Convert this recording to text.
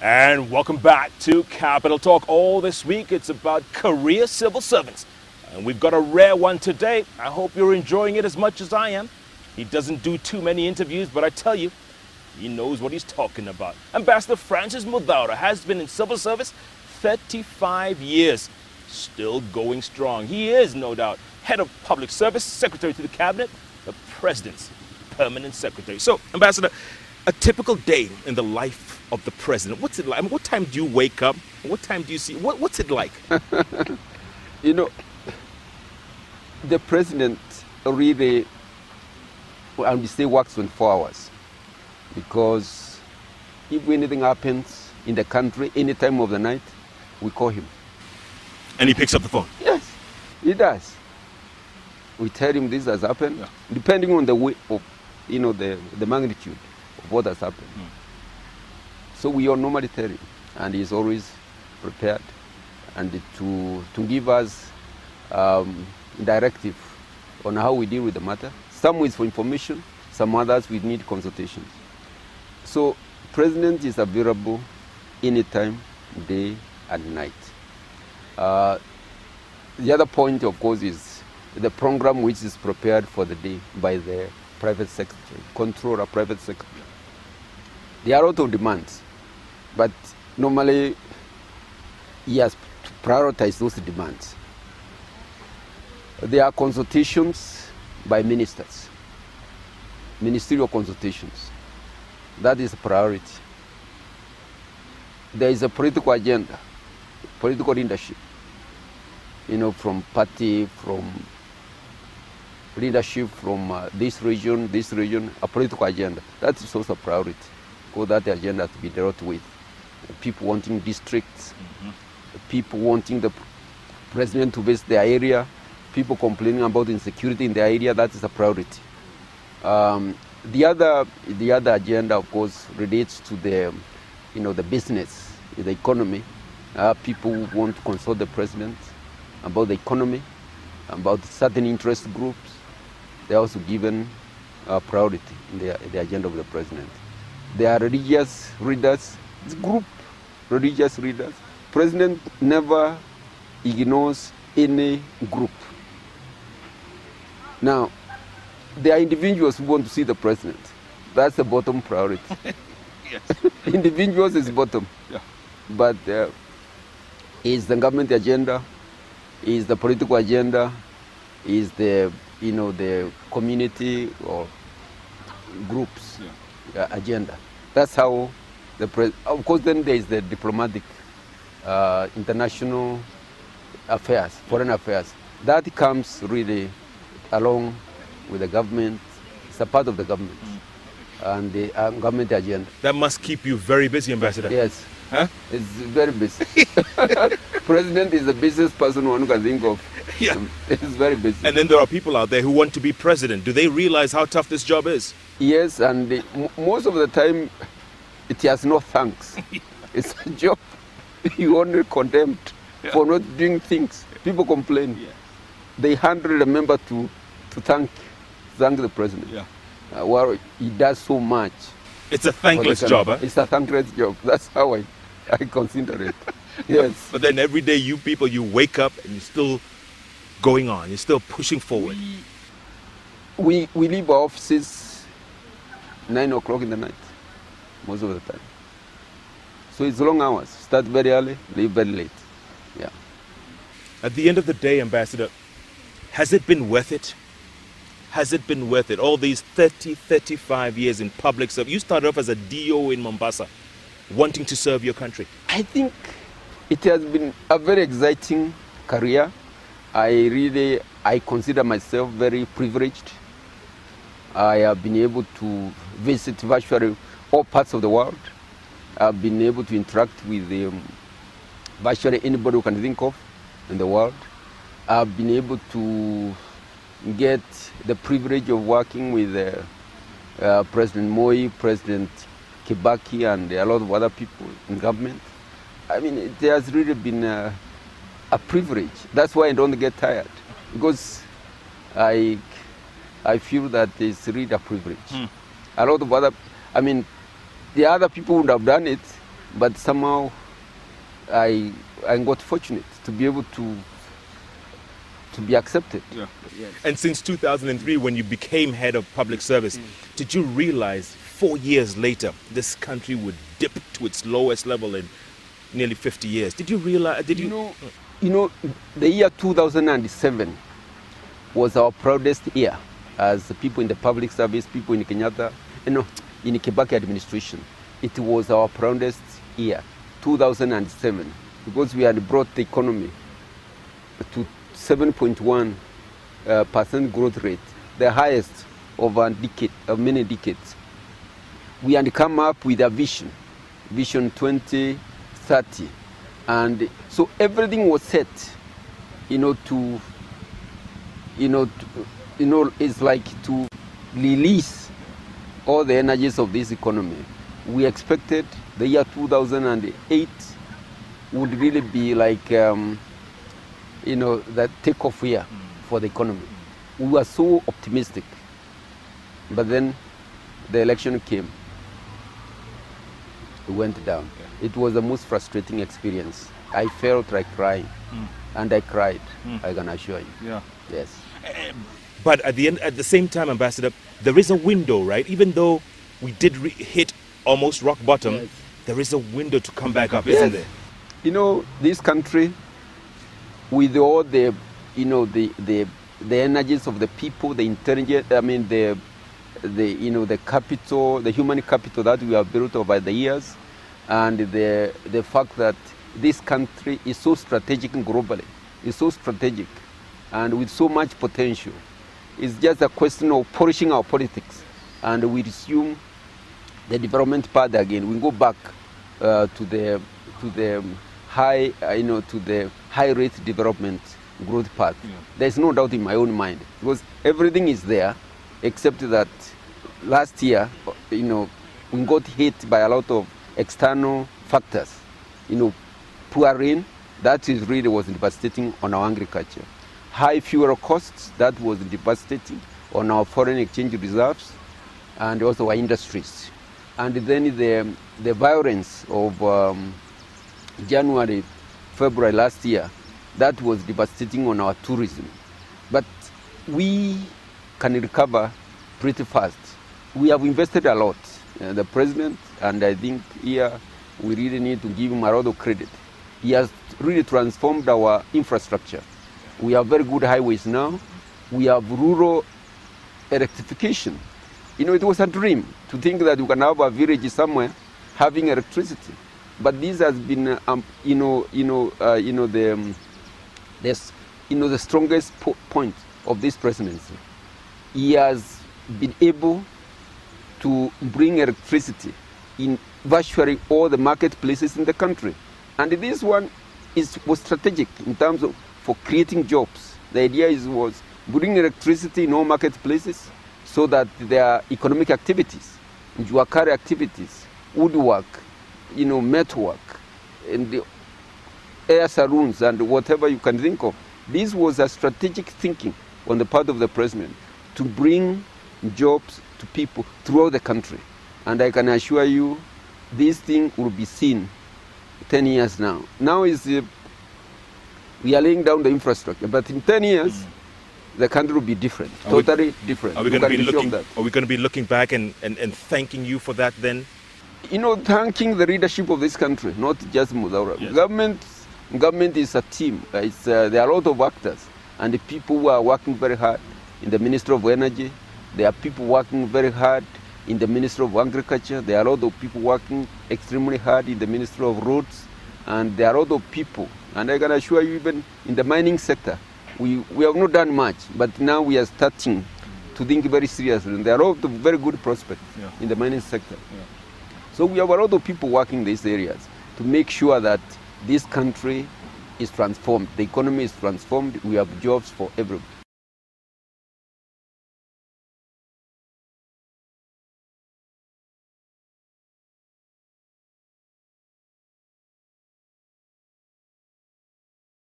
And welcome back to Capital Talk. All this week, it's about career civil servants. And we've got a rare one today. I hope you're enjoying it as much as I am. He doesn't do too many interviews, but I tell you, he knows what he's talking about. Ambassador Francis Muthaura has been in civil service 35 years, still going strong. He is, no doubt, head of public service, secretary to the cabinet, the president's permanent secretary. So, Ambassador, a typical day in the life of the president, what's it like? I mean, what time do you wake up? What time do you see? What's it like? You know, the president really, I would say, works 24 hours. Because if anything happens in the country, any time of the night, we call him. And he picks up the phone? Yes, he does. We tell him this has happened, depending on the way of, the magnitude of what has happened. So we all normally tell him, and he's always prepared and to give us directive on how we deal with the matter. Some is for information, some others we need consultations. So president is available anytime, day and night. The other point, of course, is the program which is prepared for the day by the private secretary, controller, private secretary. There are a lot of demands, but normally he has to prioritize those demands. There are consultations by ministers, ministerial consultations. That is a priority. There is a political agenda, political leadership, from party, from leadership, from this region, a political agenda. That is also a priority, because that agenda has to be dealt with. People wanting districts, people wanting the president to visit their area, people complaining about insecurity in their area. That is a priority. The other agenda, of course, relates to the business, the economy. People want to consult the president about the economy, about certain interest groups. They are also given priority in the agenda of the president. There are religious leaders, group religious leaders. President never ignores any group. Now, there are individuals who want to see the president. That's the bottom priority. Yes. Individuals is bottom. Yeah. But is the government agenda, is the political agenda, is the the community or groups agenda. That's how the of course then there is the diplomatic, international affairs, foreign affairs. That comes really along with the government. It's a part of the government and the government agenda. That must keep you very busy, Ambassador. Yes. Huh? It's very busy. President is the busiest person one can think of. Yeah. It's very busy. And then there are people out there who want to be president. Do they realize how tough this job is? Yes, and most of the time it has no thanks. It's a job you only condemned for not doing things. People complain. Yeah. They hardly remember to thank the president. Yeah. Well, he does so much. It's a thankless job, huh? It's a thankless job. That's how I consider it. Yes. But then every day you wake up and you're still going on. You're still pushing forward. We leave our offices 9 o'clock in the night, most of the time. So it's long hours. Start very early, leave very late. Yeah. At the end of the day, Ambassador, has it been worth it? Has it been worth it? All these 35 years in public service. You started off as a DO in Mombasa, wanting to serve your country. I think it has been a very exciting career. I consider myself very privileged. I have been able to visit virtually all parts of the world. I've been able to interact with virtually anybody who can think of in the world. I've been able to get the privilege of working with President Moi, President Kibaki, and a lot of other people in government. I mean, it has really been a privilege. That's why I don't get tired, because I feel that it's really a privilege. A lot of other, I mean, the other people would have done it, but somehow I got fortunate to be able to be accepted. Yeah. Yes. And since 2003, when you became head of public service, did you realize 4 years later this country would dip to its lowest level in nearly 50 years? Did you realize? Did you? You know, the year 2007 was our proudest year as the people in the public service, people in Kenyatta, in Kibaki administration. It was our proudest year, 2007, because we had brought the economy to 7.1% growth rate, the highest of many decades. We had come up with a vision 2030, and so everything was set, it's like to release all the energies of this economy. We expected the year 2008 would really be like that takeoff year for the economy. We were so optimistic, but then the election came. It went down. It was the most frustrating experience. I felt like crying, and I cried. I can assure you. Yeah. Yes. But at the same time, Ambassador, there is a window, right? Even though we did hit almost rock bottom, yes, there is a window to come back up, isn't there? This country, with all the energies of the people, the intelligence, the capital, the human capital that we have built over the years, and the fact that this country is so strategic globally, is so strategic, and with so much potential. It's just a question of polishing our politics, and we resume the development path again. We go back to the high, to the high rate development growth path. Yeah. There's no doubt in my own mind, because everything is there, except that last year, we got hit by a lot of external factors. Poor rain, that is really was devastating on our agriculture. High fuel costs, that was devastating on our foreign exchange reserves and also our industries. And then the violence of January, February last year, that was devastating on our tourism. But we can recover pretty fast. We have invested a lot. The president, and I think here we really need to give him a lot of credit. He has really transformed our infrastructure. We have very good highways now. We have rural electrification. It was a dream to think that we can have a village somewhere having electricity. But this has been, the strongest point of this presidency. He has been able to bring electricity in virtually all the marketplaces in the country. And this one was strategic in terms of for creating jobs. The idea was bring electricity in all marketplaces so that there are economic activities, Juakari activities, woodwork, metalwork, and the air saloons and whatever you can think of. This was a strategic thinking on the part of the president to bring jobs to people throughout the country. And I can assure you, this thing will be seen 10 years now. Now we are laying down the infrastructure, but in 10 years, the country will be different, totally different. Are we going to be looking back and thanking you for that then? Thanking the leadership of this country, not just Muthaura. Yes. Government is a team. There are a lot of actors, and the people who are working very hard in the Ministry of Energy. There are people working very hard in the Ministry of Agriculture. There are a lot of people working extremely hard in the Ministry of Roads. And there are a lot of people, and I can assure you, even in the mining sector, we have not done much, but now we are starting to think very seriously. And there are a lot of very good prospects in the mining sector. Yeah. So we have a lot of people working in these areas to make sure that this country is transformed, the economy is transformed, we have jobs for everybody.